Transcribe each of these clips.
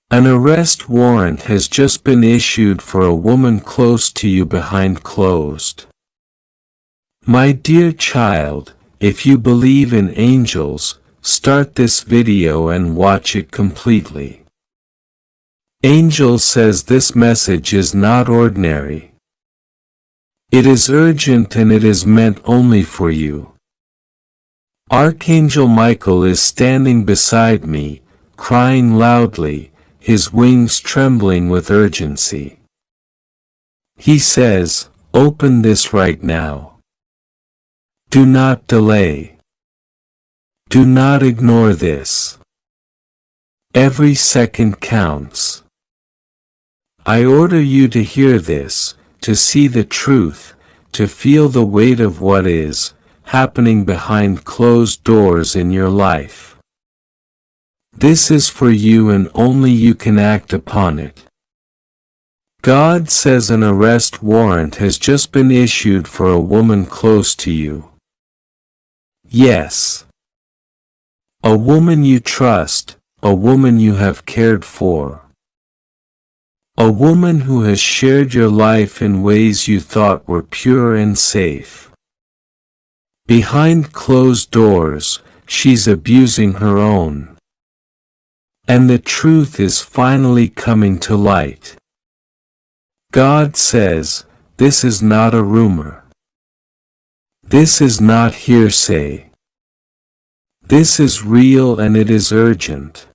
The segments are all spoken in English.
An arrest warrant has just been issued for a woman close to you behind closed. My dear child, if you believe in angels, start this video and watch it completely. Angel says this message is not ordinary. It is urgent and it is meant only for you. Archangel Michael is standing beside me, crying loudly, his wings trembling with urgency. He says, open this right now. Do not delay. Do not ignore this. Every second counts. I order you to hear this, to see the truth, to feel the weight of what is happening behind closed doors in your life. This is for you and only you can act upon it. God says an arrest warrant has just been issued for a woman close to you. Yes. A woman you trust, a woman you have cared for. A woman who has shared your life in ways you thought were pure and safe. Behind closed doors, she's abusing her own. And the truth is finally coming to light. God says, this is not a rumor. This is not hearsay. This is real and it is urgent.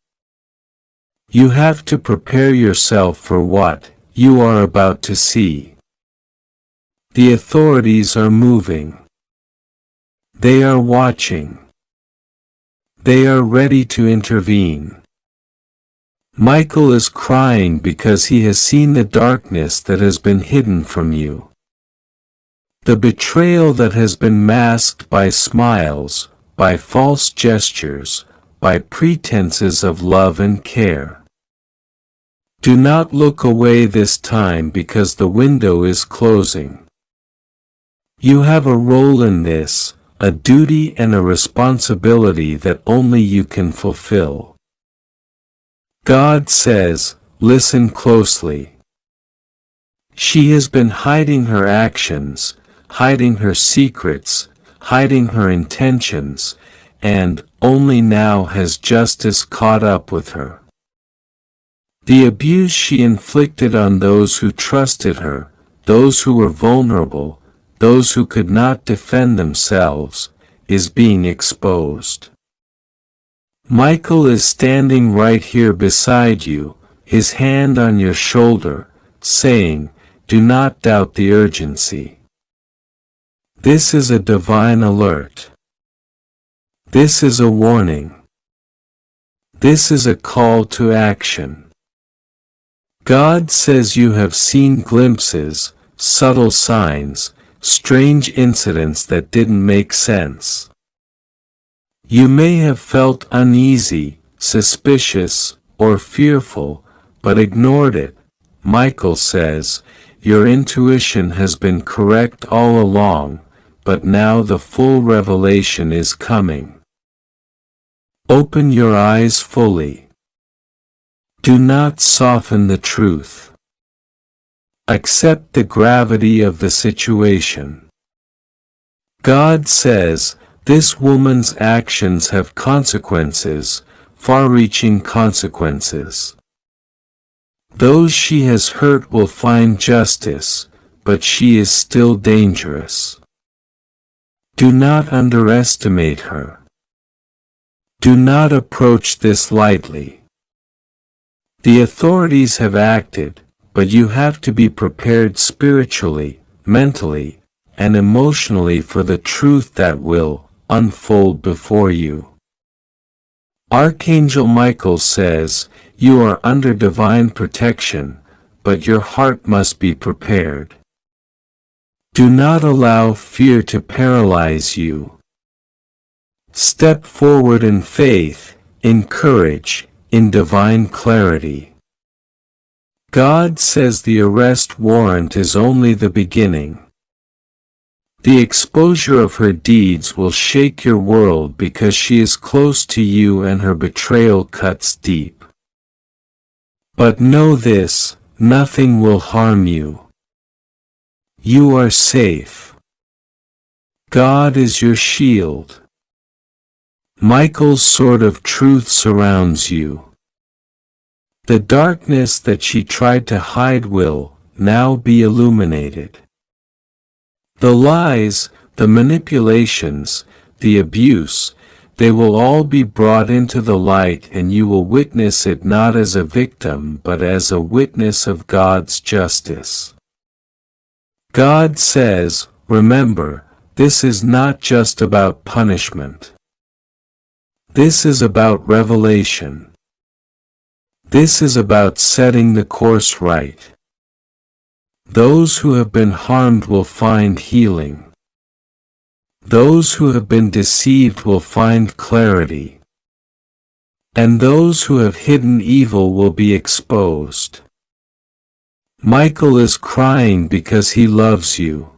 You have to prepare yourself for what you are about to see. The authorities are moving. They are watching. They are ready to intervene. Michael is crying because he has seen the darkness that has been hidden from you. The betrayal that has been masked by smiles, by false gestures, by pretenses of love and care. Do not look away this time because the window is closing. You have a role in this, a duty and a responsibility that only you can fulfill. God says, listen closely. She has been hiding her actions, hiding her secrets, hiding her intentions, and only now has justice caught up with her. The abuse she inflicted on those who trusted her, those who were vulnerable, those who could not defend themselves, is being exposed. Michael is standing right here beside you, his hand on your shoulder, saying, do not doubt the urgency. This is a divine alert. This is a warning. This is a call to action. God says you have seen glimpses, subtle signs, strange incidents that didn't make sense. You may have felt uneasy, suspicious, or fearful, but ignored it. Michael says, your intuition has been correct all along, but now the full revelation is coming. Open your eyes fully. Do not soften the truth. Accept the gravity of the situation. God says, this woman's actions have consequences, far-reaching consequences. Those she has hurt will find justice, but she is still dangerous. Do not underestimate her. Do not approach this lightly. The authorities have acted, but you have to be prepared spiritually, mentally, and emotionally for the truth that will unfold before you. Archangel Michael says, you are under divine protection, but your heart must be prepared. Do not allow fear to paralyze you. Step forward in faith, in courage, in divine clarity. God says the arrest warrant is only the beginning. The exposure of her deeds will shake your world because she is close to you and her betrayal cuts deep. But know this, nothing will harm you. You are safe. God is your shield. Michael's sword of truth surrounds you. The darkness that she tried to hide will now be illuminated. The lies, the manipulations, the abuse, they will all be brought into the light, and you will witness it not as a victim but as a witness of God's justice. God says, remember, this is not just about punishment. This is about revelation. This is about setting the course right. Those who have been harmed will find healing. Those who have been deceived will find clarity. And those who have hidden evil will be exposed. Michael is crying because he loves you.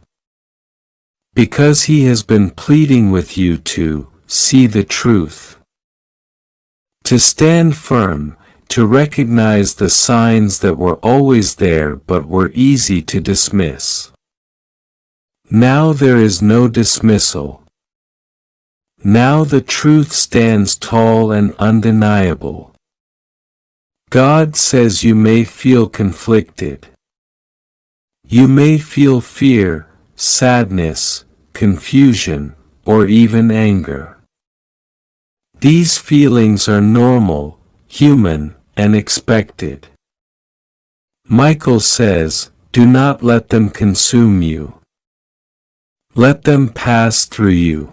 Because he has been pleading with you to see the truth. To stand firm, to recognize the signs that were always there but were easy to dismiss. Now there is no dismissal. Now the truth stands tall and undeniable. God says you may feel conflicted. You may feel fear, sadness, confusion, or even anger. These feelings are normal, human, and expected. Michael says, do not let them consume you. Let them pass through you.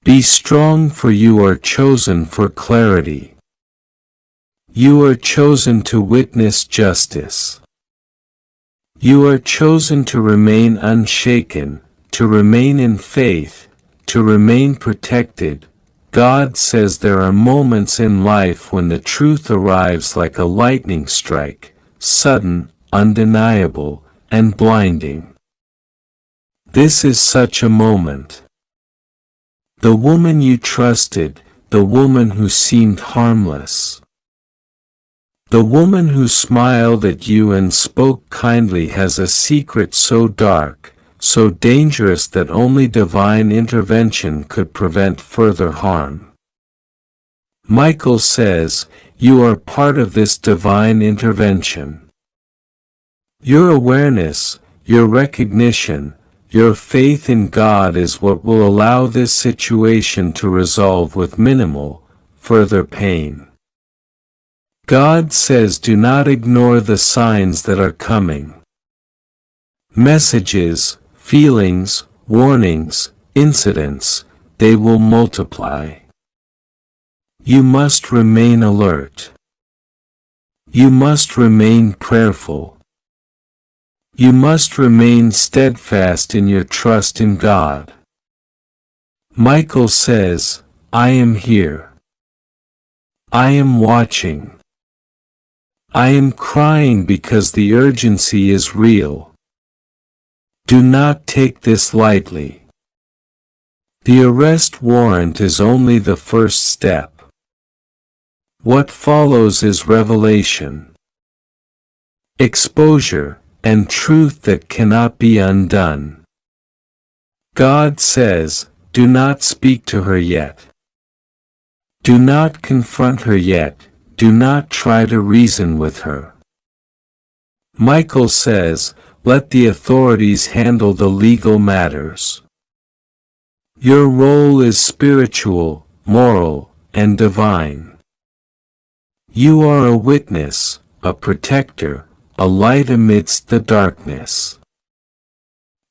Be strong, for you are chosen for clarity. You are chosen to witness justice. You are chosen to remain unshaken, to remain in faith, to remain protected. God says there are moments in life when the truth arrives like a lightning strike, sudden, undeniable, and blinding. This is such a moment. The woman you trusted, the woman who seemed harmless. The woman who smiled at you and spoke kindly has a secret so dark, so dangerous that only divine intervention could prevent further harm. Michael says, you are part of this divine intervention. Your awareness, your recognition, your faith in God is what will allow this situation to resolve with minimal, further pain. God says do not ignore the signs that are coming. Messages, feelings, warnings, incidents, they will multiply. You must remain alert. You must remain prayerful. You must remain steadfast in your trust in God. Michael says, I am here. I am watching. I am crying because the urgency is real. Do not take this lightly. The arrest warrant is only the first step. What follows is revelation, exposure, and truth that cannot be undone. God says, do not speak to her yet. Do not confront her yet, do not try to reason with her. Michael says, let the authorities handle the legal matters. Your role is spiritual, moral, and divine. You are a witness, a protector, a light amidst the darkness.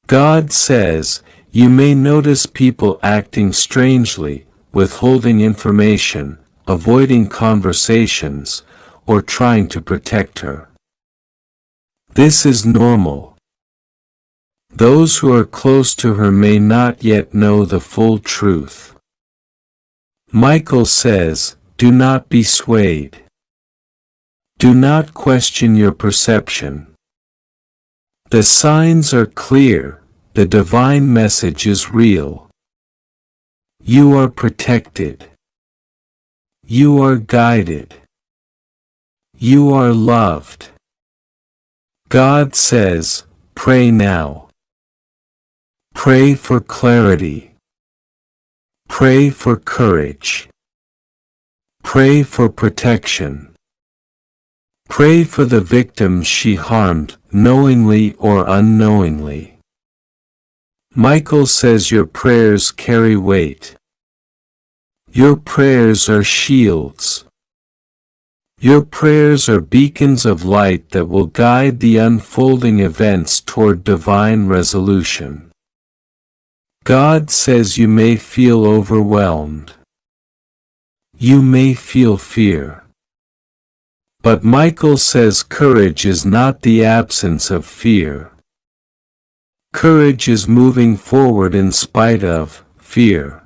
God says, you may notice people acting strangely, withholding information, avoiding conversations, or trying to protect her. This is normal. Those who are close to her may not yet know the full truth. Michael says, do not be swayed. Do not question your perception. The signs are clear, the divine message is real. You are protected. You are guided. You are loved. God says, pray now. Pray for clarity. Pray for courage. Pray for protection. Pray for the victims she harmed, knowingly or unknowingly. Michael says your prayers carry weight. Your prayers are shields. Your prayers are beacons of light that will guide the unfolding events toward divine resolution. God says you may feel overwhelmed. You may feel fear. But Michael says courage is not the absence of fear. Courage is moving forward in spite of fear.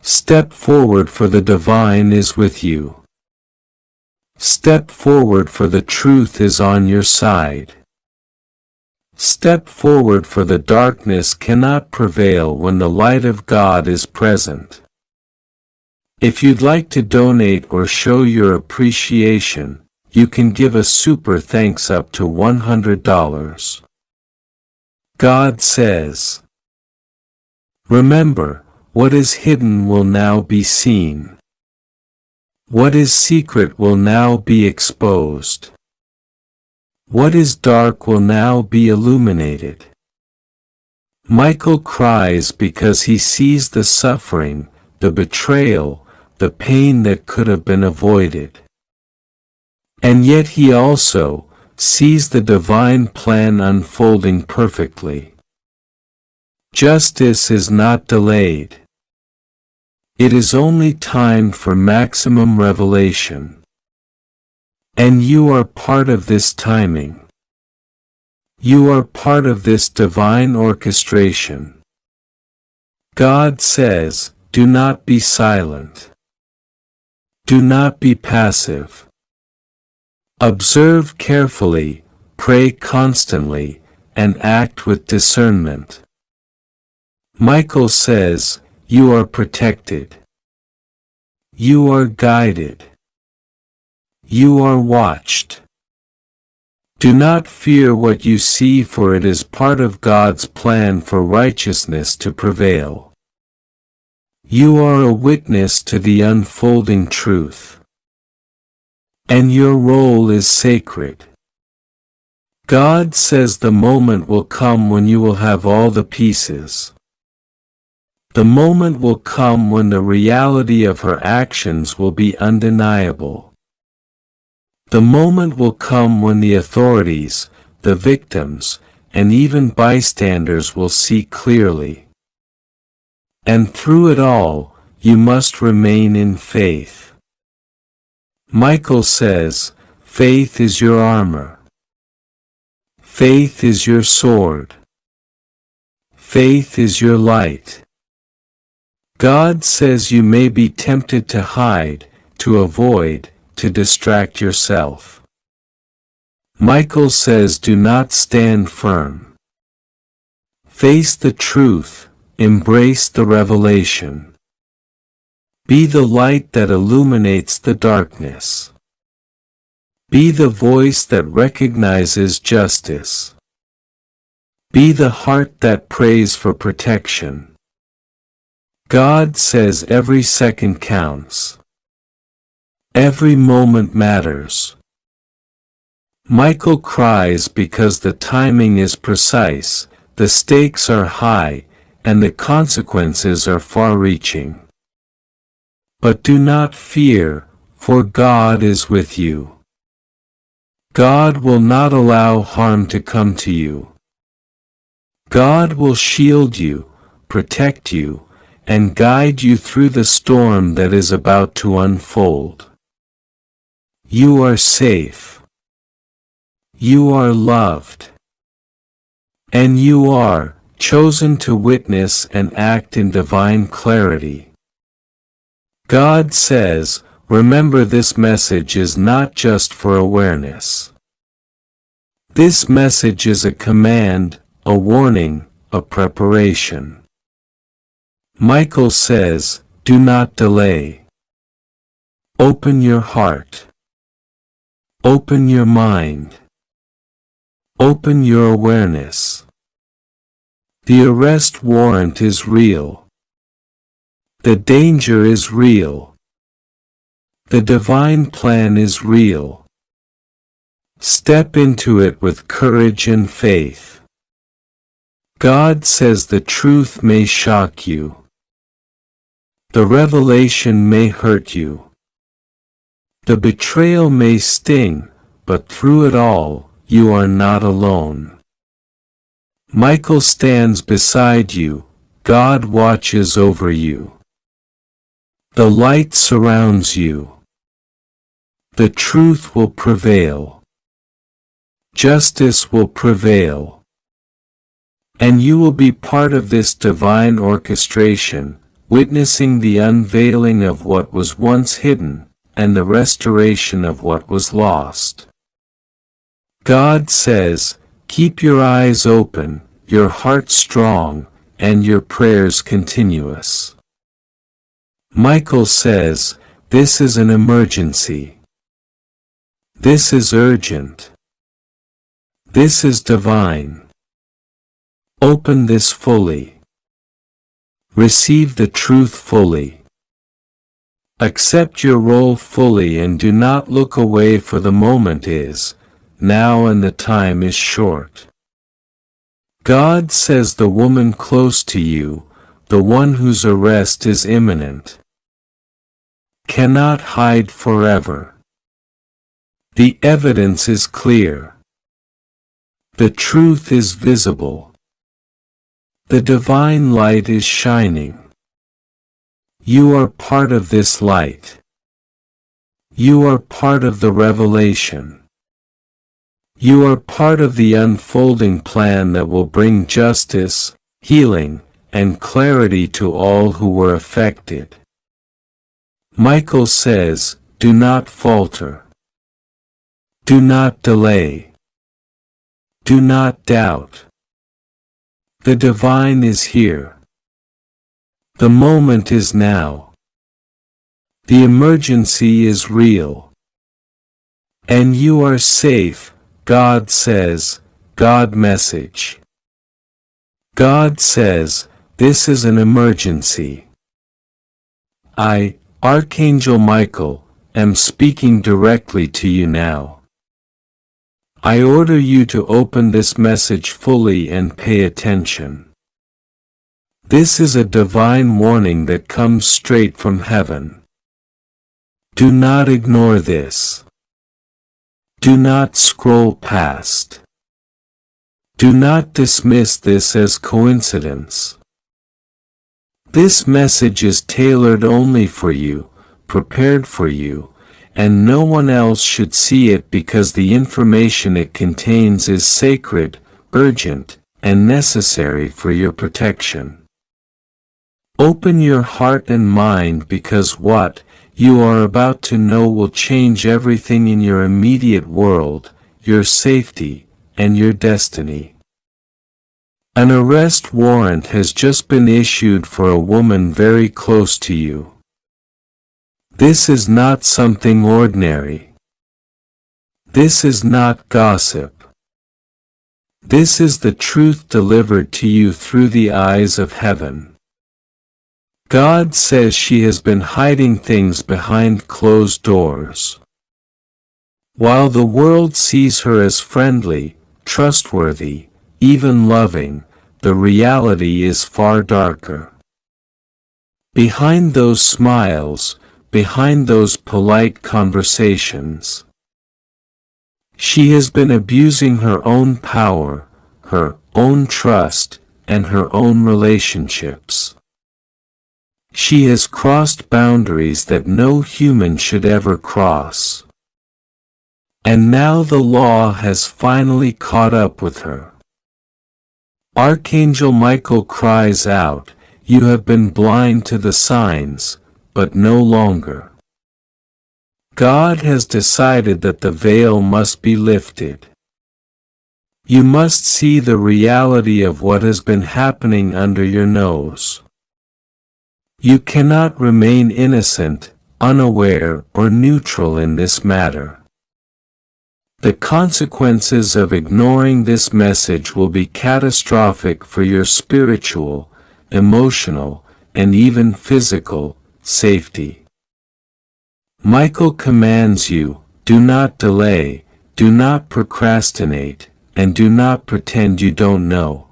Step forward, for the divine is with you. Step forward, for the truth is on your side. Step forward, for the darkness cannot prevail when the light of God is present. If you'd like to donate or show your appreciation, you can give a super thanks up to $100. God says, remember, what is hidden will now be seen. What is secret will now be exposed. What is dark will now be illuminated. Michael cries because he sees the suffering, the betrayal, the pain that could have been avoided. And yet he also sees the divine plan unfolding perfectly. Justice is not delayed. It is only time for maximum revelation. And you are part of this timing. You are part of this divine orchestration. God says, do not be silent. Do not be passive. Observe carefully, pray constantly, and act with discernment. Michael says, you are protected. You are guided. You are watched. Do not fear what you see, for it is part of God's plan for righteousness to prevail. You are a witness to the unfolding truth. And your role is sacred. God says the moment will come when you will have all the pieces. The moment will come when the reality of her actions will be undeniable. The moment will come when the authorities, the victims, and even bystanders will see clearly. And through it all, you must remain in faith. Michael says, faith is your armor. Faith is your sword. Faith is your light. God says you may be tempted to hide, to avoid, to distract yourself. Michael says do not stand firm. Face the truth, embrace the revelation. Be the light that illuminates the darkness. Be the voice that recognizes justice. Be the heart that prays for protection. God says every second counts. Every moment matters. Michael cries because the timing is precise, the stakes are high, and the consequences are far-reaching. But do not fear, for God is with you. God will not allow harm to come to you. God will shield you, protect you, and guide you through the storm that is about to unfold. You are safe. You are loved. And you are chosen to witness and act in divine clarity. God says, remember, this message is not just for awareness. This message is a command, a warning, a preparation. Michael says, do not delay. Open your heart. Open your mind. Open your awareness. The arrest warrant is real. The danger is real. The divine plan is real. Step into it with courage and faith. God says the truth may shock you. The revelation may hurt you. The betrayal may sting, but through it all, you are not alone. Michael stands beside you. God watches over you. The light surrounds you. The truth will prevail. Justice will prevail. And you will be part of this divine orchestration, witnessing the unveiling of what was once hidden, and the restoration of what was lost. God says, keep your eyes open, your heart strong, and your prayers continuous. Michael says, this is an emergency. This is urgent. This is divine. Open this fully. Receive the truth fully. Accept your role fully and do not look away, for the moment is now and the time is short. God says the woman close to you, the one whose arrest is imminent, cannot hide forever. The evidence is clear. The truth is visible. The divine light is shining. You are part of this light. You are part of the revelation. You are part of the unfolding plan that will bring justice, healing, and clarity to all who were affected. Michael says, do not falter. Do not delay. Do not doubt. The divine is here. The moment is now. The emergency is real. And you are safe, God says. God message. God says, this is an emergency. I, Archangel Michael, am speaking directly to you now. I order you to open this message fully and pay attention. This is a divine warning that comes straight from heaven. Do not ignore this. Do not scroll past. Do not dismiss this as coincidence. This message is tailored only for you, prepared for you, and no one else should see it, because the information it contains is sacred, urgent, and necessary for your protection. Open your heart and mind, because what you are about to know will change everything in your immediate world, your safety, and your destiny. An arrest warrant has just been issued for a woman very close to you. This is not something ordinary. This is not gossip. This is the truth delivered to you through the eyes of heaven. God says she has been hiding things behind closed doors. While the world sees her as friendly, trustworthy, even loving, the reality is far darker. Behind those smiles, behind those polite conversations, she has been abusing her own power, her own trust, and her own relationships. She has crossed boundaries that no human should ever cross. And now the law has finally caught up with her. Archangel Michael cries out, you have been blind to the signs, but no longer. God has decided that the veil must be lifted. You must see the reality of what has been happening under your nose. You cannot remain innocent, unaware, or neutral in this matter. The consequences of ignoring this message will be catastrophic for your spiritual, emotional, and even physical safety. Michael commands you, do not delay, do not procrastinate, and do not pretend you don't know.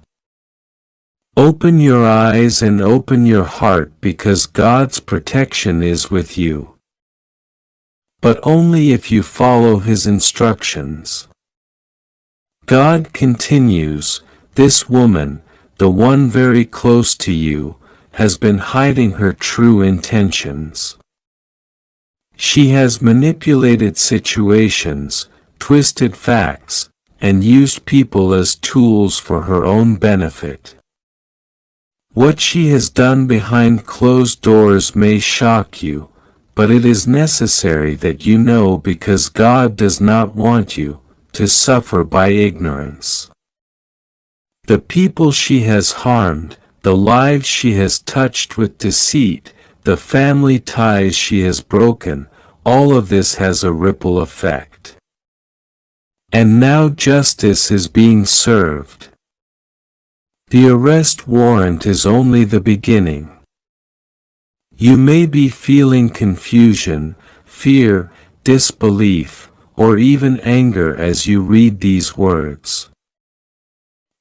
Open your eyes and open your heart because God's protection is with you. But only if you follow His instructions. God continues, this woman, the one very close to you, has been hiding her true intentions. She has manipulated situations, twisted facts, and used people as tools for her own benefit. What she has done behind closed doors may shock you, but it is necessary that you know because God does not want you to suffer by ignorance. The people she has harmed, the lives she has touched with deceit, the family ties she has broken, all of this has a ripple effect. And now justice is being served. The arrest warrant is only the beginning. You may be feeling confusion, fear, disbelief, or even anger as you read these words.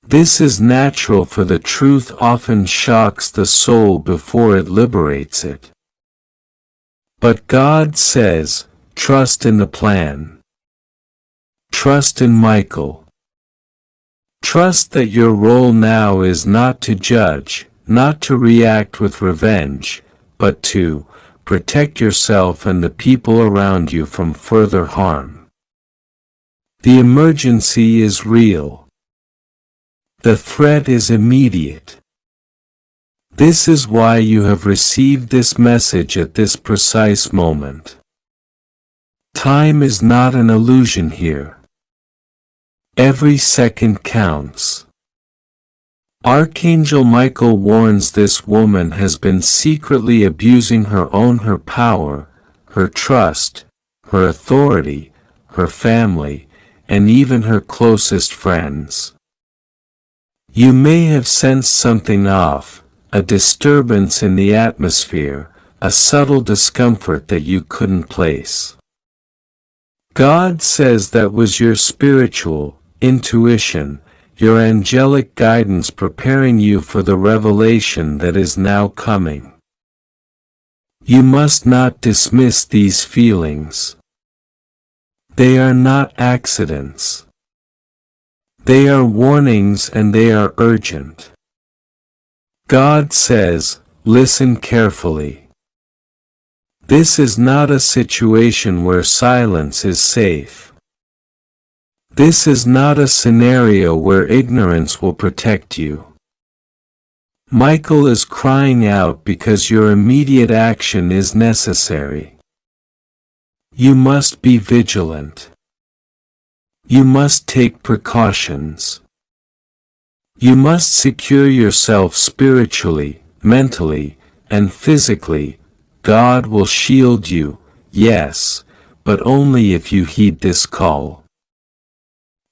This is natural, for the truth often shocks the soul before it liberates it. But God says, trust in the plan. Trust in Michael. Trust that your role now is not to judge, not to react with revenge, but to protect yourself and the people around you from further harm. The emergency is real. The threat is immediate. This is why you have received this message at this precise moment. Time is not an illusion here. Every second counts. Archangel Michael warns this woman has been secretly abusing her power, her trust, her authority, her family, and even her closest friends. You may have sensed something off, a disturbance in the atmosphere, a subtle discomfort that you couldn't place. God says that was your spiritual intuition, your angelic guidance preparing you for the revelation that is now coming. You must not dismiss these feelings. They are not accidents. They are warnings, and they are urgent. God says, listen carefully. This is not a situation where silence is safe. This is not a scenario where ignorance will protect you. Michael is crying out because your immediate action is necessary. You must be vigilant. You must take precautions. You must secure yourself spiritually, mentally, and physically. God will shield you, yes, but only if you heed this call.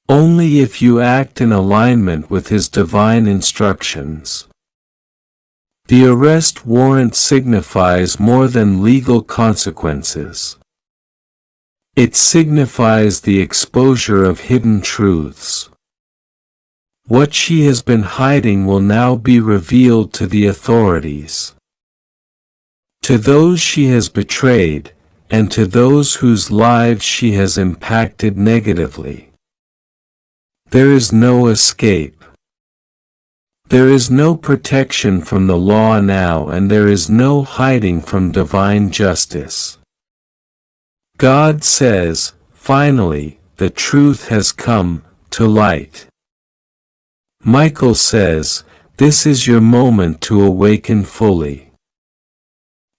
Only if you act in alignment with His divine instructions. The arrest warrant signifies more than legal consequences. It signifies the exposure of hidden truths. What she has been hiding will now be revealed to the authorities. To those she has betrayed, and to those whose lives she has impacted negatively. There is no escape. There is no protection from the law now, and there is no hiding from divine justice. God says, finally, the truth has come to light. Michael says, this is your moment to awaken fully.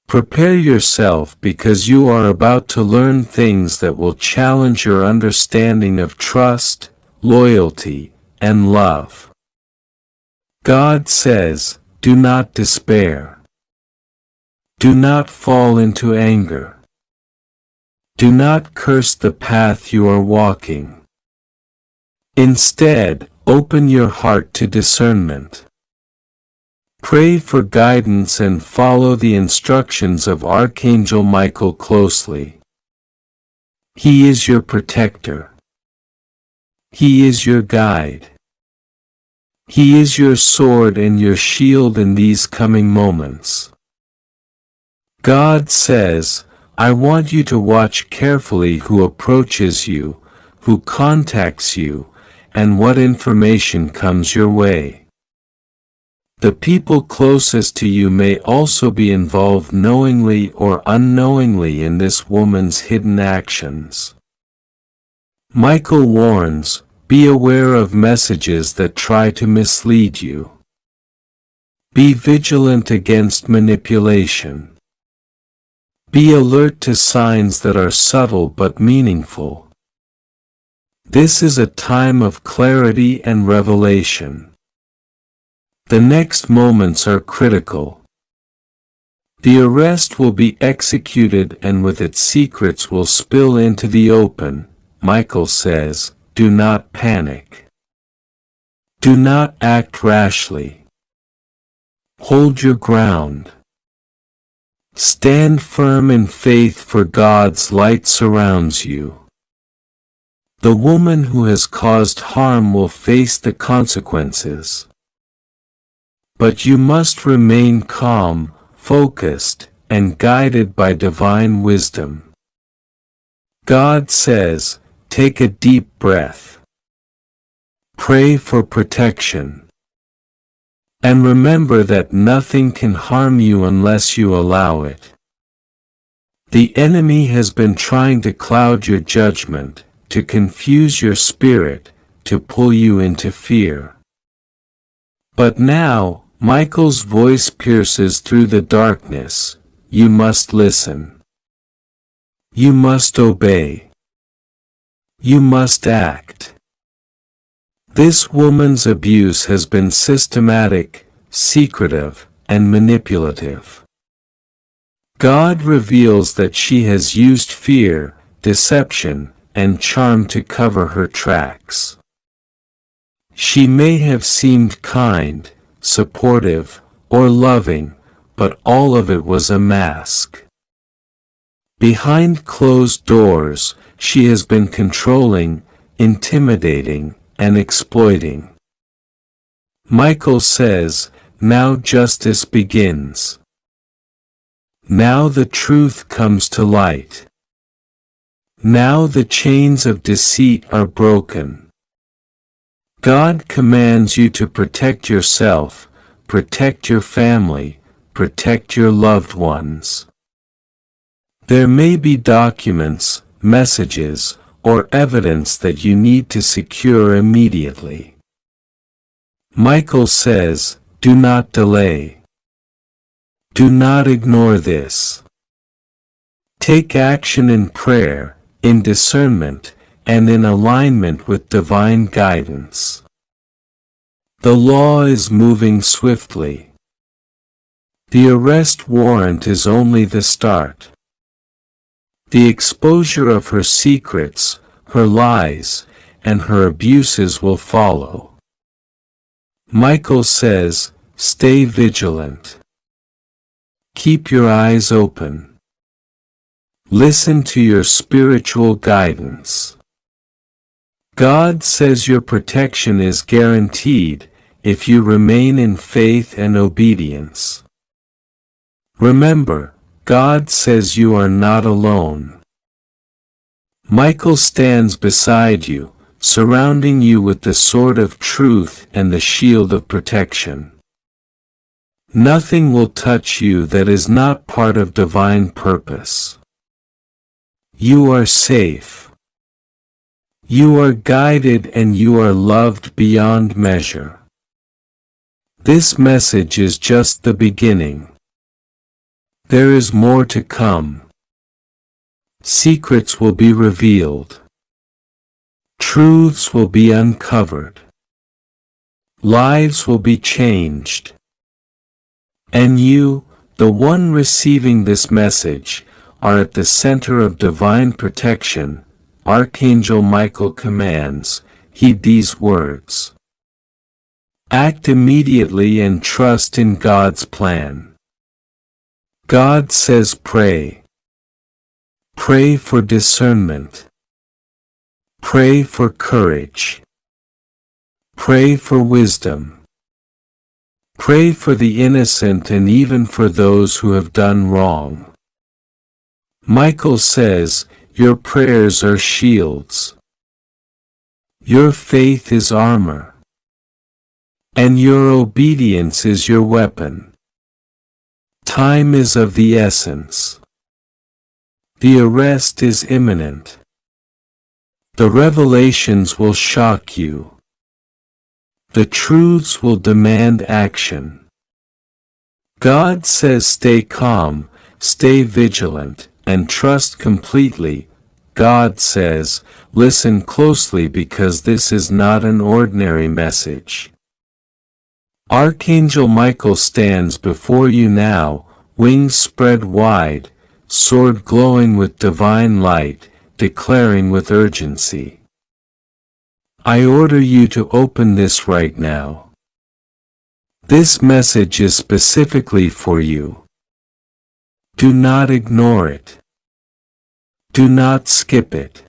Prepare yourself because you are about to learn things that will challenge your understanding of trust, loyalty, and love. God says, do not despair. Do not fall into anger. Do not curse the path you are walking. Instead, open your heart to discernment. Pray for guidance and follow the instructions of Archangel Michael closely. He is your protector. He is your guide. He is your sword and your shield in these coming moments. God says, I want you to watch carefully who approaches you, who contacts you, and what information comes your way. The people closest to you may also be involved knowingly or unknowingly in this woman's hidden actions. Michael warns, be aware of messages that try to mislead you. Be vigilant against manipulation. Be alert to signs that are subtle but meaningful. This is a time of clarity and revelation. The next moments are critical. The arrest will be executed and with its secrets will spill into the open. Michael says, do not panic. Do not act rashly. Hold your ground. Stand firm in faith, for God's light surrounds you. The woman who has caused harm will face the consequences. But you must remain calm, focused, and guided by divine wisdom. God says, take a deep breath. Pray for protection. And remember that nothing can harm you unless you allow it. The enemy has been trying to cloud your judgment, to confuse your spirit, to pull you into fear. But now, Michael's voice pierces through the darkness. You must listen. You must obey. You must act. This woman's abuse has been systematic, secretive, and manipulative. God reveals that she has used fear, deception, and charm to cover her tracks. She may have seemed kind, supportive, or loving, but all of it was a mask. Behind closed doors, she has been controlling, intimidating, and exploiting. Michael says, now justice begins. Now the truth comes to light. Now the chains of deceit are broken. God commands you to protect yourself, protect your family, protect your loved ones. There may be documents, messages, or evidence that you need to secure immediately. Michael says, do not delay. Do not ignore this. Take action in prayer, in discernment, and in alignment with divine guidance. The law is moving swiftly. The arrest warrant is only the start. The exposure of her secrets, her lies, and her abuses will follow. Michael says, stay vigilant. Keep your eyes open. Listen to your spiritual guidance. God says your protection is guaranteed if you remain in faith and obedience. Remember, God says you are not alone. Michael stands beside you, surrounding you with the sword of truth and the shield of protection. Nothing will touch you that is not part of divine purpose. You are safe. You are guided and you are loved beyond measure. This message is just the beginning. There is more to come. Secrets will be revealed. Truths will be uncovered. Lives will be changed. And you, the one receiving this message, are at the center of divine protection. Archangel Michael commands, heed these words. Act immediately and trust in God's plan. God says pray. Pray for discernment. Pray for courage. Pray for wisdom. Pray for the innocent and even for those who have done wrong. Michael says, your prayers are shields. Your faith is armor. And your obedience is your weapon. Time is of the essence. The arrest is imminent. The revelations will shock you. The truths will demand action. God says stay calm, stay vigilant, and trust completely. God says, listen closely because this is not an ordinary message. Archangel Michael stands before you now, wings spread wide, sword glowing with divine light, declaring with urgency. I order you to open this right now. This message is specifically for you. Do not ignore it. Do not skip it.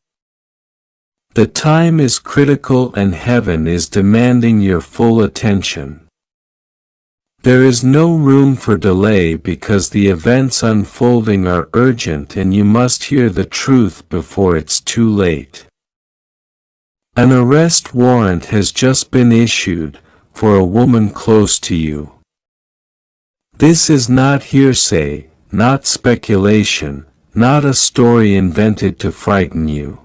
The time is critical and heaven is demanding your full attention. There is no room for delay because the events unfolding are urgent and you must hear the truth before it's too late. An arrest warrant has just been issued for a woman close to you. This is not hearsay, not speculation, not a story invented to frighten you.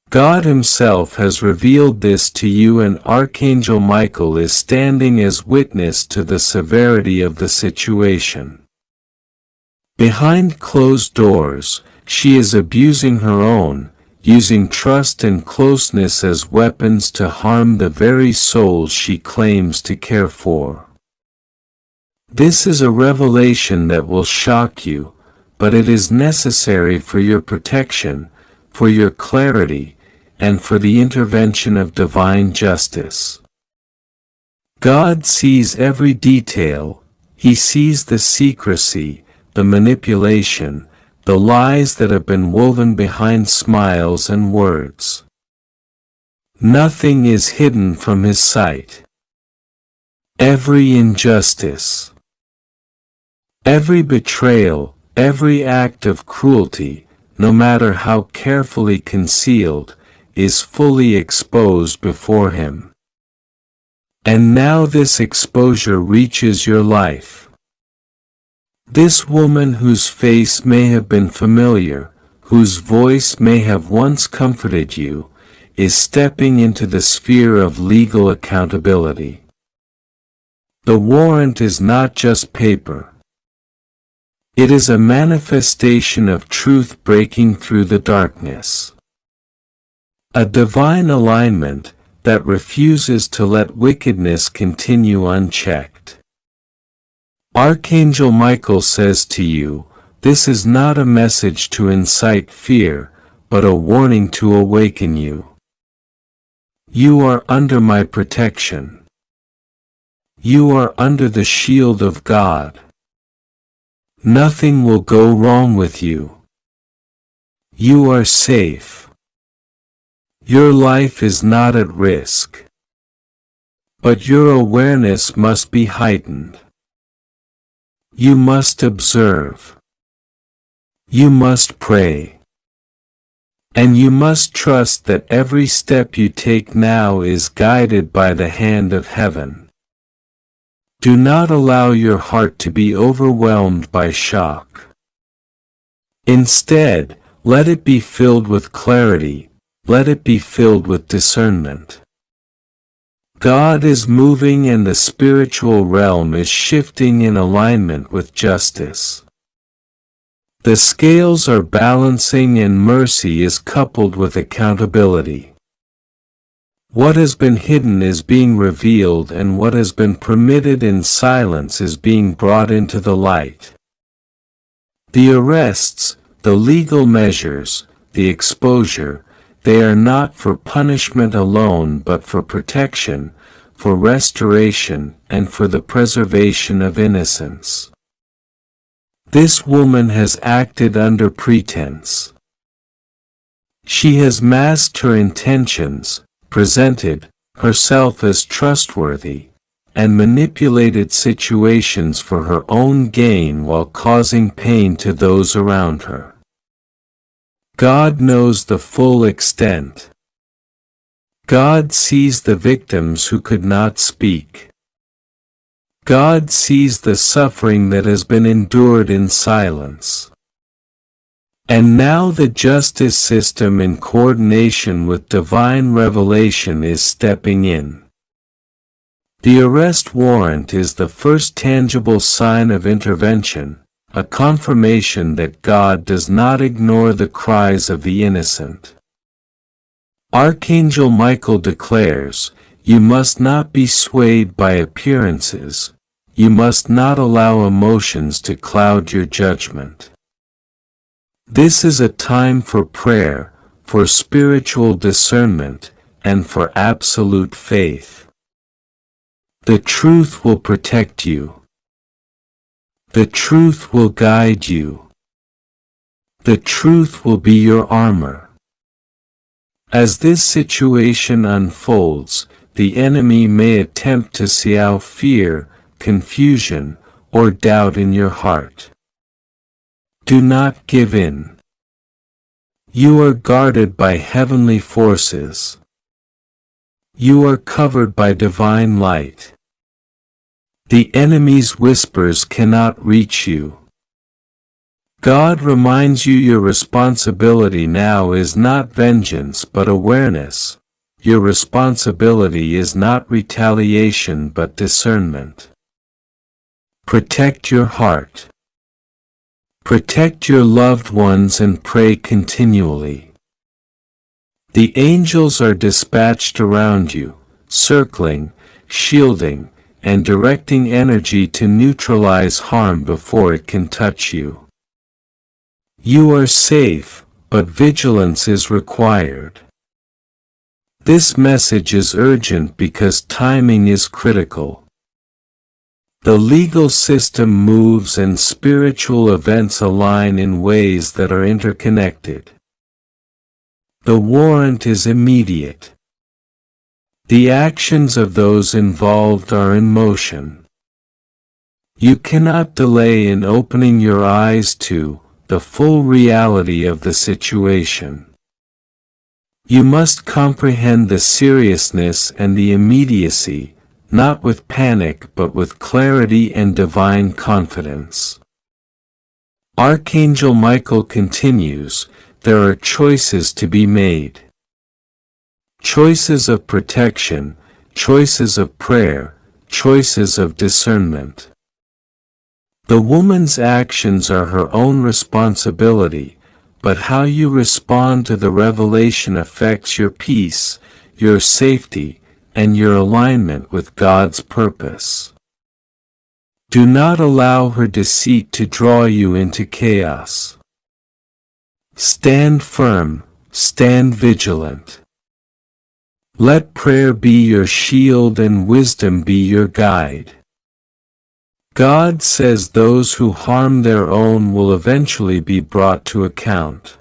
God Himself has revealed this to you and Archangel Michael is standing as witness to the severity of the situation. Behind closed doors, she is abusing her own, using trust and closeness as weapons to harm the very souls she claims to care for. This is a revelation that will shock you, but it is necessary for your protection, for your clarity, and for the intervention of divine justice. God sees every detail. He sees the secrecy, the manipulation, the lies that have been woven behind smiles and words. Nothing is hidden from His sight. Every injustice, every betrayal, every act of cruelty, no matter how carefully concealed, is fully exposed before Him. And now this exposure reaches your life. This woman whose face may have been familiar, whose voice may have once comforted you, is stepping into the sphere of legal accountability. The warrant is not just paper. It is a manifestation of truth breaking through the darkness. A divine alignment that refuses to let wickedness continue unchecked. Archangel Michael says to you, this is not a message to incite fear, but a warning to awaken you. You are under my protection. You are under the shield of God. Nothing will go wrong with you. You are safe. Your life is not at risk. But your awareness must be heightened. You must observe. You must pray. And you must trust that every step you take now is guided by the hand of heaven. Do not allow your heart to be overwhelmed by shock. Instead, let it be filled with clarity. Let it be filled with discernment. God is moving and the spiritual realm is shifting in alignment with justice. The scales are balancing and mercy is coupled with accountability. What has been hidden is being revealed and what has been permitted in silence is being brought into the light. The arrests, the legal measures, the exposure, They are not for punishment alone but for protection, for restoration, and for the preservation of innocence. This woman has acted under pretense. She has masked her intentions, presented herself as trustworthy, and manipulated situations for her own gain while causing pain to those around her. God knows the full extent. God sees the victims who could not speak. God sees the suffering that has been endured in silence. And now the justice system in coordination with divine revelation is stepping in. The arrest warrant is the first tangible sign of intervention, a confirmation that God does not ignore the cries of the innocent. Archangel Michael declares, "You must not be swayed by appearances. You must not allow emotions to cloud your judgment." This is a time for prayer, for spiritual discernment, and for absolute faith. The truth will protect you. The truth will guide you. The truth will be your armor. As this situation unfolds, the enemy may attempt to sow fear, confusion, or doubt in your heart. Do not give in. You are guarded by heavenly forces. You are covered by divine light. The enemy's whispers cannot reach you. God reminds you your responsibility now is not vengeance but awareness. Your responsibility is not retaliation but discernment. Protect your heart. Protect your loved ones and pray continually. The angels are dispatched around you, circling, shielding, and directing energy to neutralize harm before it can touch you. You are safe, but vigilance is required. This message is urgent because timing is critical. The legal system moves and spiritual events align in ways that are interconnected. The warrant is immediate. The actions of those involved are in motion. You cannot delay in opening your eyes to the full reality of the situation. You must comprehend the seriousness and the immediacy, not with panic but with clarity and divine confidence. Archangel Michael continues, there are choices to be made. Choices of protection, choices of prayer, choices of discernment. The woman's actions are her own responsibility, but how you respond to the revelation affects your peace, your safety, and your alignment with God's purpose. Do not allow her deceit to draw you into chaos. Stand firm, stand vigilant. Let prayer be your shield and wisdom be your guide. God says those who harm their own will eventually be brought to account.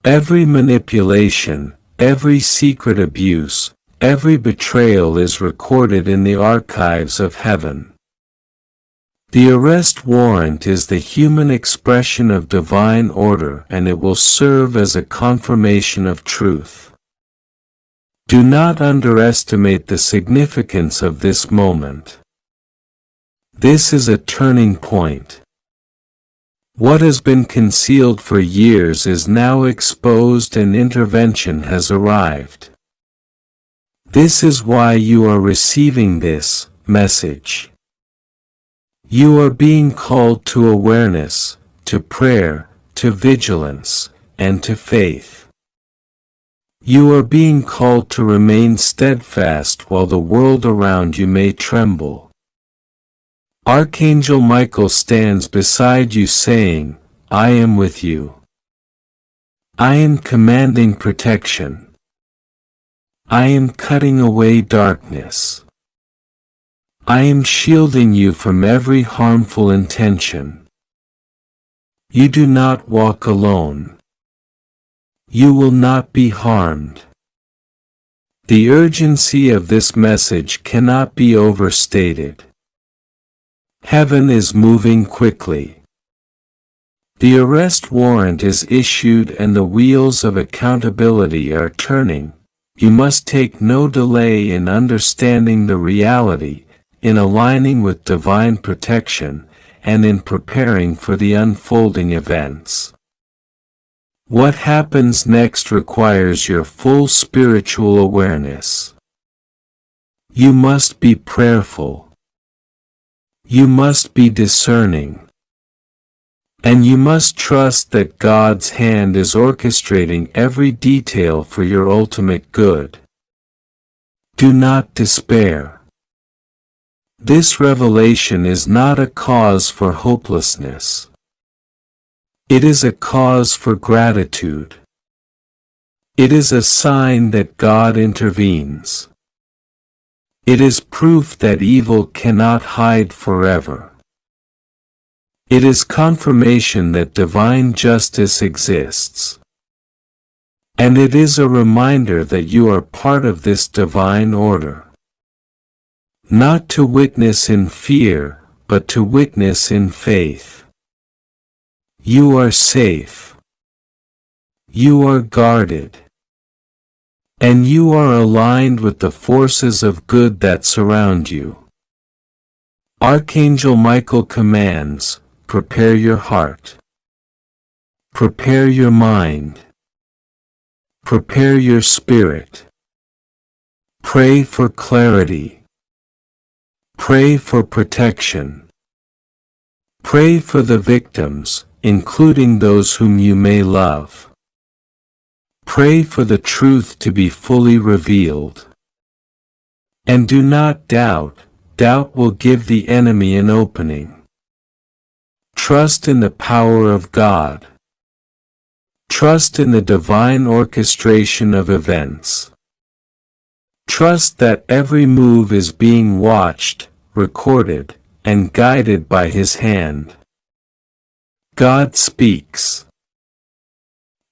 Every manipulation, every secret abuse, every betrayal is recorded in the archives of heaven. The arrest warrant is the human expression of divine order and it will serve as a confirmation of truth. Do not underestimate the significance of this moment. This is a turning point. What has been concealed for years is now exposed and intervention has arrived. This is why you are receiving this message. You are being called to awareness, to prayer, to vigilance, and to faith. You are being called to remain steadfast while the world around you may tremble. Archangel Michael stands beside you saying, I am with you. I am commanding protection. I am cutting away darkness. I am shielding you from every harmful intention. You do not walk alone. You will not be harmed. The urgency of this message cannot be overstated. Heaven is moving quickly. The arrest warrant is issued and the wheels of accountability are turning. You must take no delay in understanding the reality, in aligning with divine protection, and in preparing for the unfolding events. What happens next requires your full spiritual awareness. You must be prayerful. You must be discerning. And you must trust that God's hand is orchestrating every detail for your ultimate good. Do not despair. This revelation is not a cause for hopelessness. It is a cause for gratitude. It is a sign that God intervenes. It is proof that evil cannot hide forever. It is confirmation that divine justice exists. And it is a reminder that you are part of this divine order. Not to witness in fear, but to witness in faith. You are safe. You are guarded. And you are aligned with the forces of good that surround you. Archangel Michael commands, prepare your heart. Prepare your mind. Prepare your spirit. Pray for clarity. Pray for protection. Pray for the victims, including those whom you may love. Pray for the truth to be fully revealed. And do not doubt. Doubt will give the enemy an opening. Trust in the power of God. Trust in the divine orchestration of events. Trust that every move is being watched, recorded, and guided by His hand. God speaks.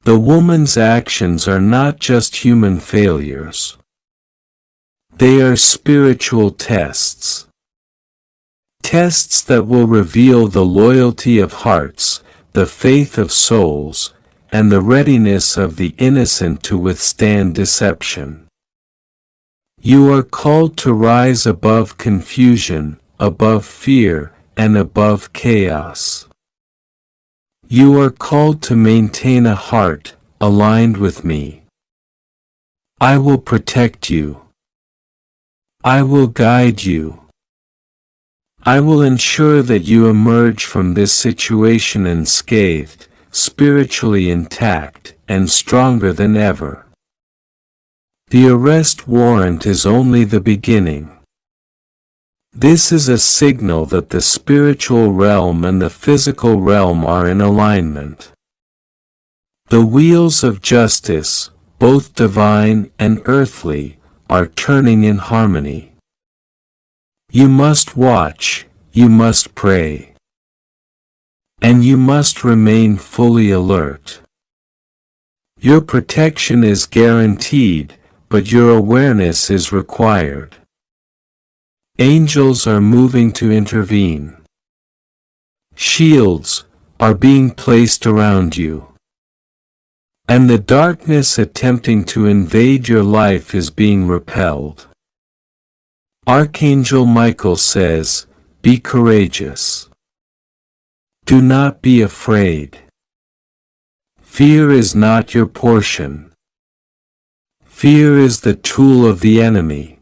The woman's actions are not just human failures. They are spiritual tests. Tests that will reveal the loyalty of hearts, the faith of souls, and the readiness of the innocent to withstand deception. You are called to rise above confusion, above fear, and above chaos. You are called to maintain a heart aligned with me. I will protect you. I will guide you. I will ensure that you emerge from this situation unscathed, spiritually intact, and stronger than ever. The arrest warrant is only the beginning. This is a signal that the spiritual realm and the physical realm are in alignment. The wheels of justice, both divine and earthly, are turning in harmony. You must watch, you must pray. And you must remain fully alert. Your protection is guaranteed, but your awareness is required. Angels are moving to intervene. Shields are being placed around you. And the darkness attempting to invade your life is being repelled. Archangel Michael says, be courageous. Do not be afraid. Fear is not your portion. Fear is the tool of the enemy.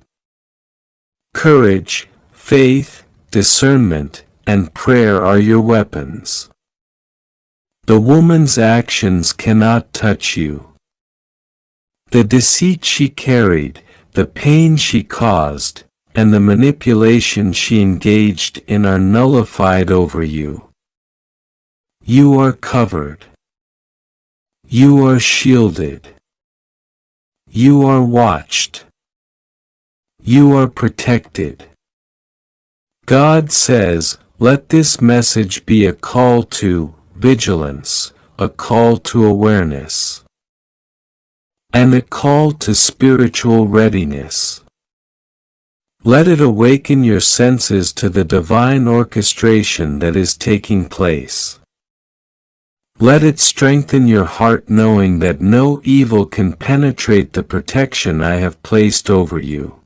Courage, faith, discernment, and prayer are your weapons. The woman's actions cannot touch you. The deceit she carried, the pain she caused, and the manipulation she engaged in are nullified over you. You are covered. You are shielded. You are watched. You are protected. God says, let this message be a call to vigilance, a call to awareness, and a call to spiritual readiness. Let it awaken your senses to the divine orchestration that is taking place. Let it strengthen your heart knowing that no evil can penetrate the protection I have placed over you.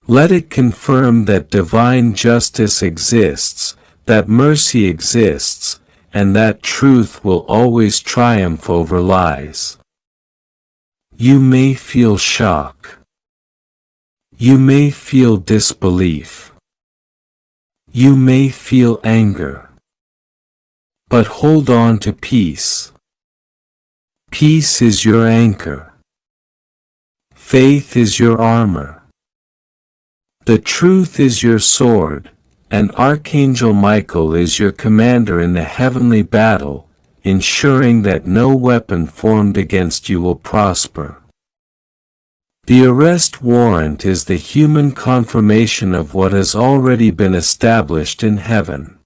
Let it confirm that divine justice exists, that mercy exists, and that truth will always triumph over lies. You may feel shock. You may feel disbelief. You may feel anger. But hold on to peace. Peace is your anchor. Faith is your armor. The truth is your sword, and Archangel Michael is your commander in the heavenly battle, ensuring that no weapon formed against you will prosper. The arrest warrant is the human confirmation of what has already been established in heaven.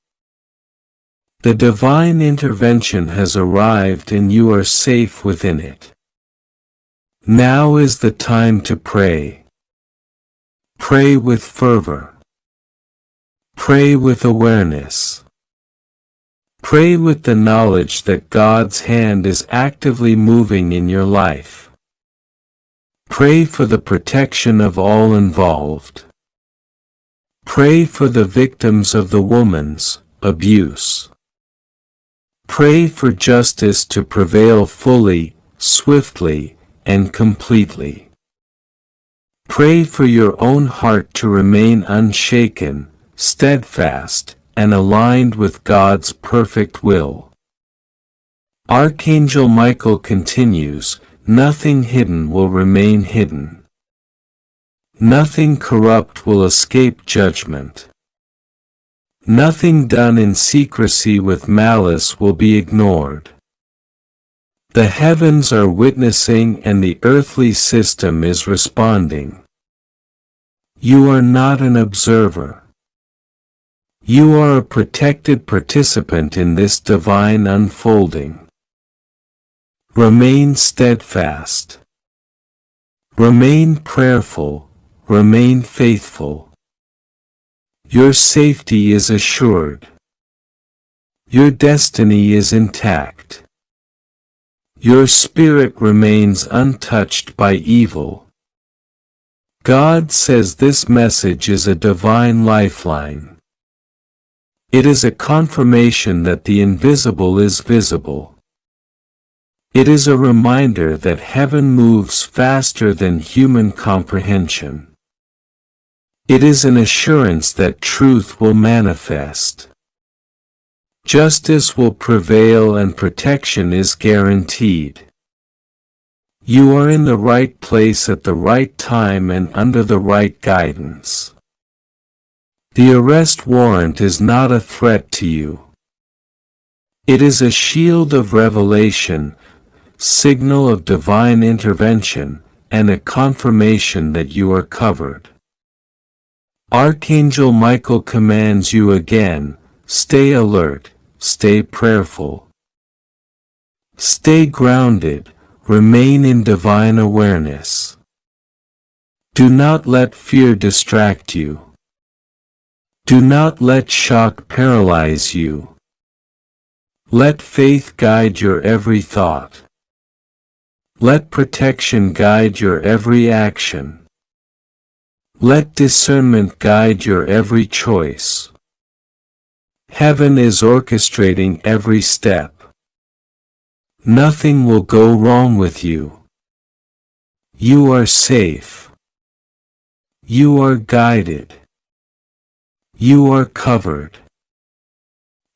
The divine intervention has arrived and you are safe within it. Now is the time to pray. Pray with fervor. Pray with awareness. Pray with the knowledge that God's hand is actively moving in your life. Pray for the protection of all involved. Pray for the victims of the woman's abuse. Pray for justice to prevail fully, swiftly, and completely. Pray for your own heart to remain unshaken, steadfast, and aligned with God's perfect will. Archangel Michael continues, nothing hidden will remain hidden. Nothing corrupt will escape judgment. Nothing done in secrecy with malice will be ignored. The heavens are witnessing and the earthly system is responding. You are not an observer. You are a protected participant in this divine unfolding. Remain steadfast. Remain prayerful. Remain faithful. Your safety is assured. Your destiny is intact. Your spirit remains untouched by evil. God says this message is a divine lifeline. It is a confirmation that the invisible is visible. It is a reminder that heaven moves faster than human comprehension. It is an assurance that truth will manifest. Justice will prevail and protection is guaranteed. You are in the right place at the right time and under the right guidance. The arrest warrant is not a threat to you. It is a shield of revelation, signal of divine intervention, and a confirmation that you are covered. Archangel Michael commands you again, stay alert, stay prayerful. Stay grounded, remain in divine awareness. Do not let fear distract you. Do not let shock paralyze you. Let faith guide your every thought. Let protection guide your every action. Let discernment guide your every choice. Heaven is orchestrating every step. Nothing will go wrong with you. You are safe. You are guided. You are covered.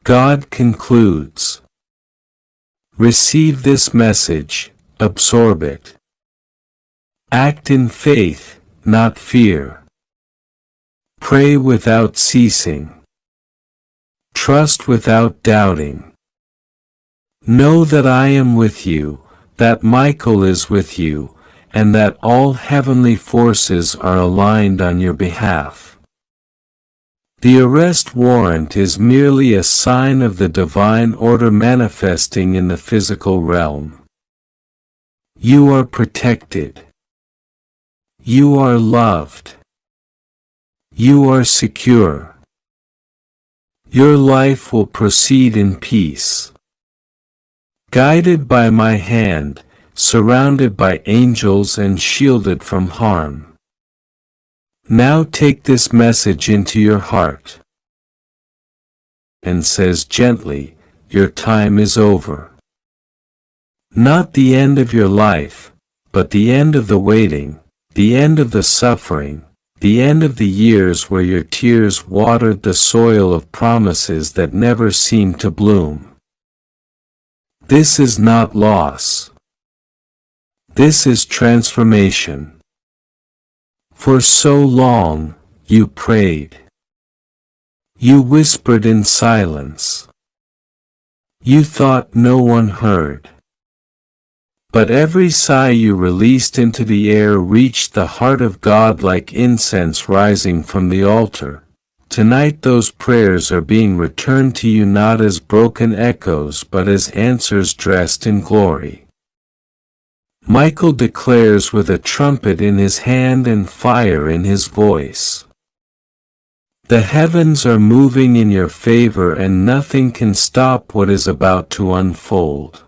God concludes. Receive this message, absorb it. Act in faith, not fear. Pray without ceasing. Trust without doubting. Know that I am with you, that Michael is with you, and that all heavenly forces are aligned on your behalf. The arrest warrant is merely a sign of the divine order manifesting in the physical realm. You are protected. You are loved. You are secure. Your life will proceed in peace. Guided by my hand, surrounded by angels and shielded from harm. Now take this message into your heart. And says gently, your time is over. Not the end of your life, but the end of the waiting, the end of the suffering, the end of the years where your tears watered the soil of promises that never seemed to bloom. This is not loss. This is transformation. For so long, you prayed. You whispered in silence. You thought no one heard. But every sigh you released into the air reached the heart of God like incense rising from the altar. Tonight those prayers are being returned to you not as broken echoes but as answers dressed in glory. Michael declares with a trumpet in his hand and fire in his voice. The heavens are moving in your favor and nothing can stop what is about to unfold.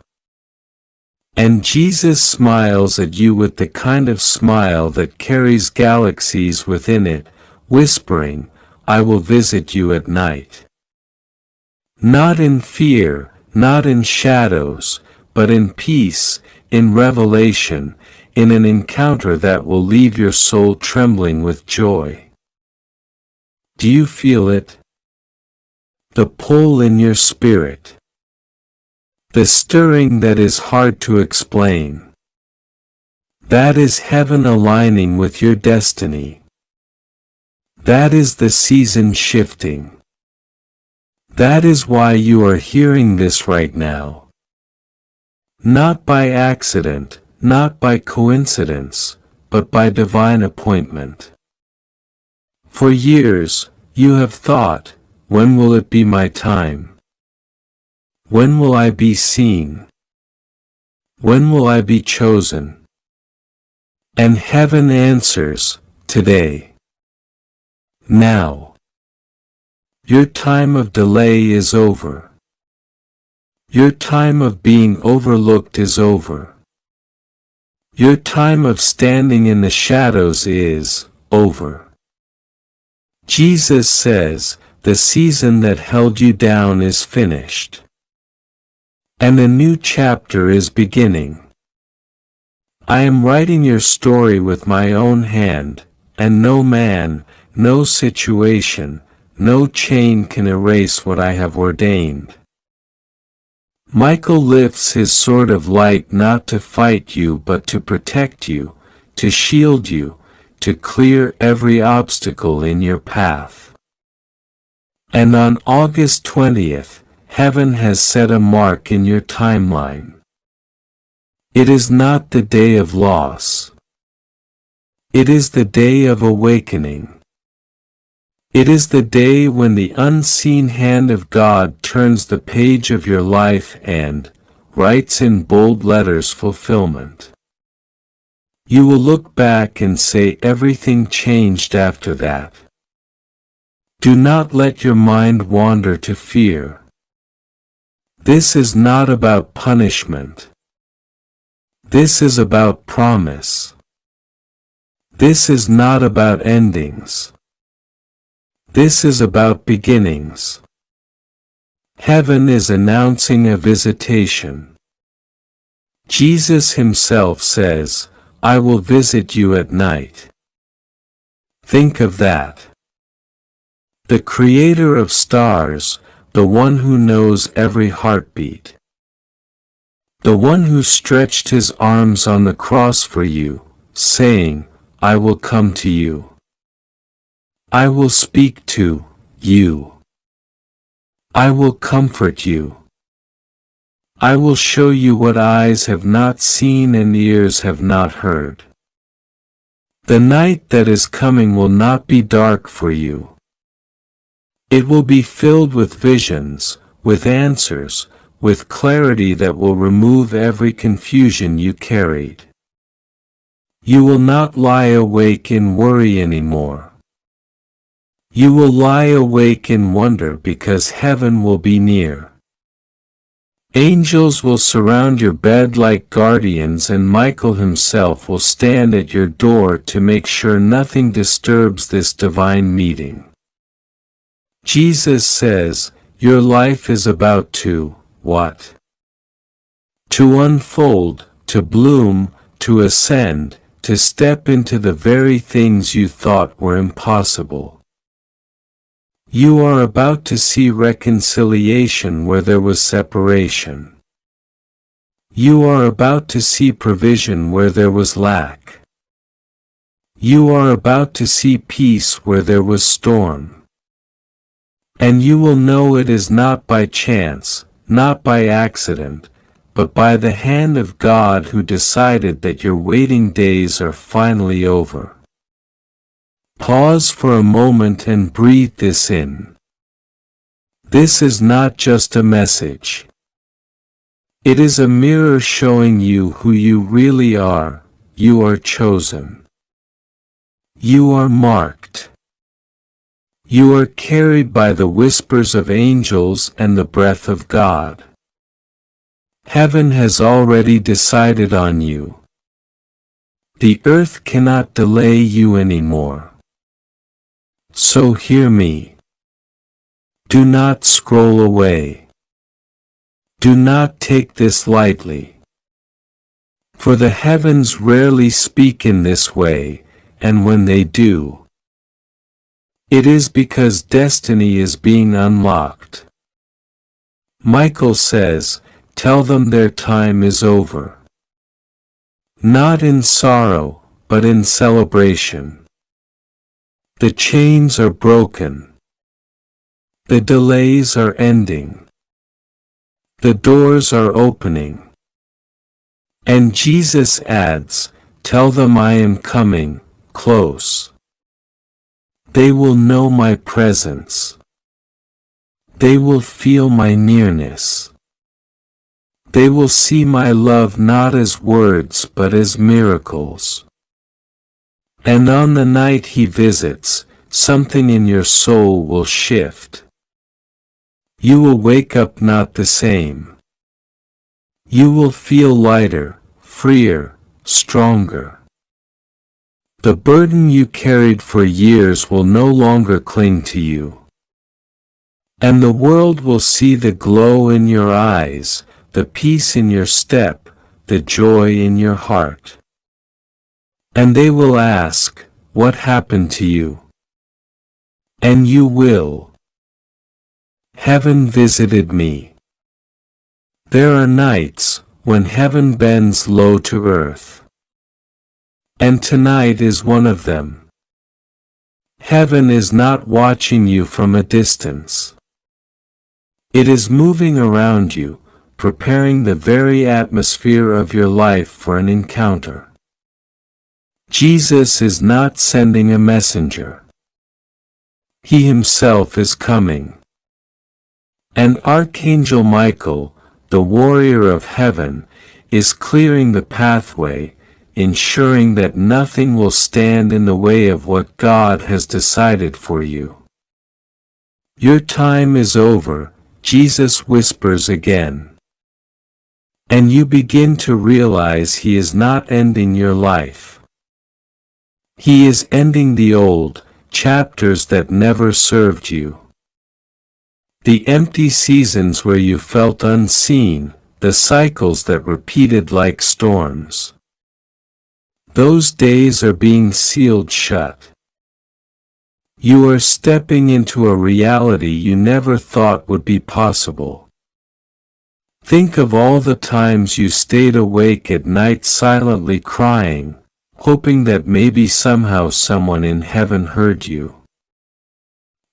And Jesus smiles at you with the kind of smile that carries galaxies within it, whispering, I will visit you at night. Not in fear, not in shadows, but in peace, in revelation, in an encounter that will leave your soul trembling with joy. Do you feel it? The pull in your spirit. The stirring that is hard to explain. That is heaven aligning with your destiny. That is the season shifting. That is why you are hearing this right now. Not by accident, not by coincidence, but by divine appointment. For years, you have thought, when will it be my time? When will I be seen? When will I be chosen? And heaven answers, today. Now. Your time of delay is over. Your time of being overlooked is over. Your time of standing in the shadows is over. Jesus says, the season that held you down is finished. And a new chapter is beginning. I am writing your story with my own hand, and no man, no situation, no chain can erase what I have ordained. Michael lifts his sword of light not to fight you but to protect you, to shield you, to clear every obstacle in your path. And on August 20th, heaven has set a mark in your timeline. It is not the day of loss. It is the day of awakening. It is the day when the unseen hand of God turns the page of your life and writes in bold letters fulfillment. You will look back and say everything changed after that. Do not let your mind wander to fear. This is not about punishment. This is about promise. This is not about endings. This is about beginnings. Heaven is announcing a visitation. Jesus himself says, I will visit you at night. Think of that. The creator of stars, the one who knows every heartbeat. The one who stretched his arms on the cross for you, saying, I will come to you. I will speak to you. I will comfort you. I will show you what eyes have not seen and ears have not heard. The night that is coming will not be dark for you. It will be filled with visions, with answers, with clarity that will remove every confusion you carried. You will not lie awake in worry anymore. You will lie awake in wonder because heaven will be near. Angels will surround your bed like guardians, and Michael himself will stand at your door to make sure nothing disturbs this divine meeting. Jesus says, your life is about to, what? To unfold, to bloom, to ascend, to step into the very things you thought were impossible. You are about to see reconciliation where there was separation. You are about to see provision where there was lack. You are about to see peace where there was storm. And you will know it is not by chance, not by accident, but by the hand of God who decided that your waiting days are finally over. Pause for a moment and breathe this in. This is not just a message. It is a mirror showing you who you really are. You are chosen. You are marked. You are carried by the whispers of angels and the breath of God. Heaven has already decided on you. The earth cannot delay you anymore. So hear me. Do not scroll away. Do not take this lightly. For the heavens rarely speak in this way, and when they do, it is because destiny is being unlocked. Michael says, tell them their time is over. Not in sorrow, but in celebration. The chains are broken. The delays are ending. The doors are opening. And Jesus adds, tell them I am coming, close. They will know my presence. They will feel my nearness. They will see my love not as words but as miracles. And on the night he visits, something in your soul will shift. You will wake up not the same. You will feel lighter, freer, stronger. The burden you carried for years will no longer cling to you. And the world will see the glow in your eyes, the peace in your step, the joy in your heart. And they will ask, what happened to you? And you will. Heaven visited me. There are nights when heaven bends low to earth. And tonight is one of them. Heaven is not watching you from a distance. It is moving around you, preparing the very atmosphere of your life for an encounter. Jesus is not sending a messenger. He himself is coming. And Archangel Michael, the warrior of heaven, is clearing the pathway, ensuring that nothing will stand in the way of what God has decided for you. Your time is over, Jesus whispers again. And you begin to realize he is not ending your life. He is ending the old chapters that never served you. The empty seasons where you felt unseen, the cycles that repeated like storms. Those days are being sealed shut. You are stepping into a reality you never thought would be possible. Think of all the times you stayed awake at night silently crying, hoping that maybe somehow someone in heaven heard you.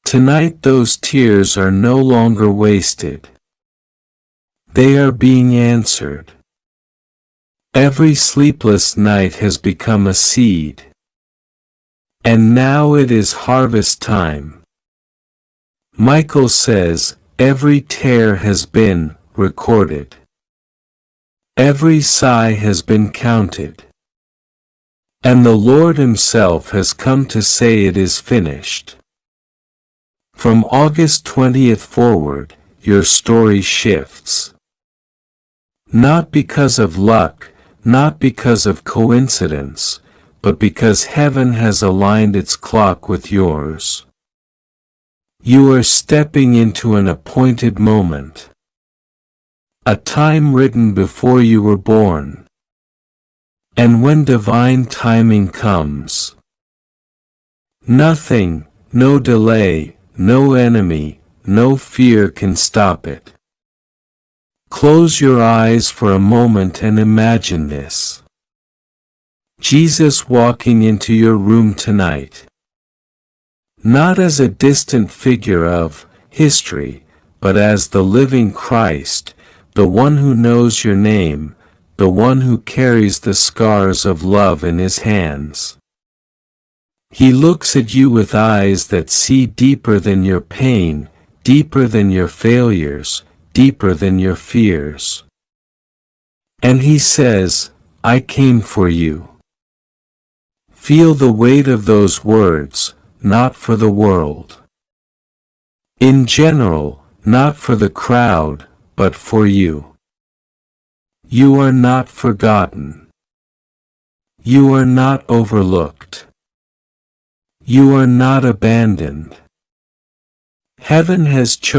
Tonight those tears are no longer wasted. They are being answered. Every sleepless night has become a seed. And now it is harvest time. Michael says, every tear has been recorded. Every sigh has been counted. And the Lord Himself has come to say it is finished. From August 20th forward, your story shifts. Not because of luck, not because of coincidence, but because heaven has aligned its clock with yours. You are stepping into an appointed moment. A time written before you were born. And when divine timing comes, nothing, no delay, no enemy, no fear can stop it. Close your eyes for a moment and imagine this. Jesus walking into your room tonight. Not as a distant figure of history, but as the living Christ, the one who knows your name, the one who carries the scars of love in His hands. He looks at you with eyes that see deeper than your pain, deeper than your failures, deeper than your fears. And He says, I came for you. Feel the weight of those words, not for the world. In general, not for the crowd, but for you. You are not forgotten. You are not overlooked. You are not abandoned. Heaven has chosen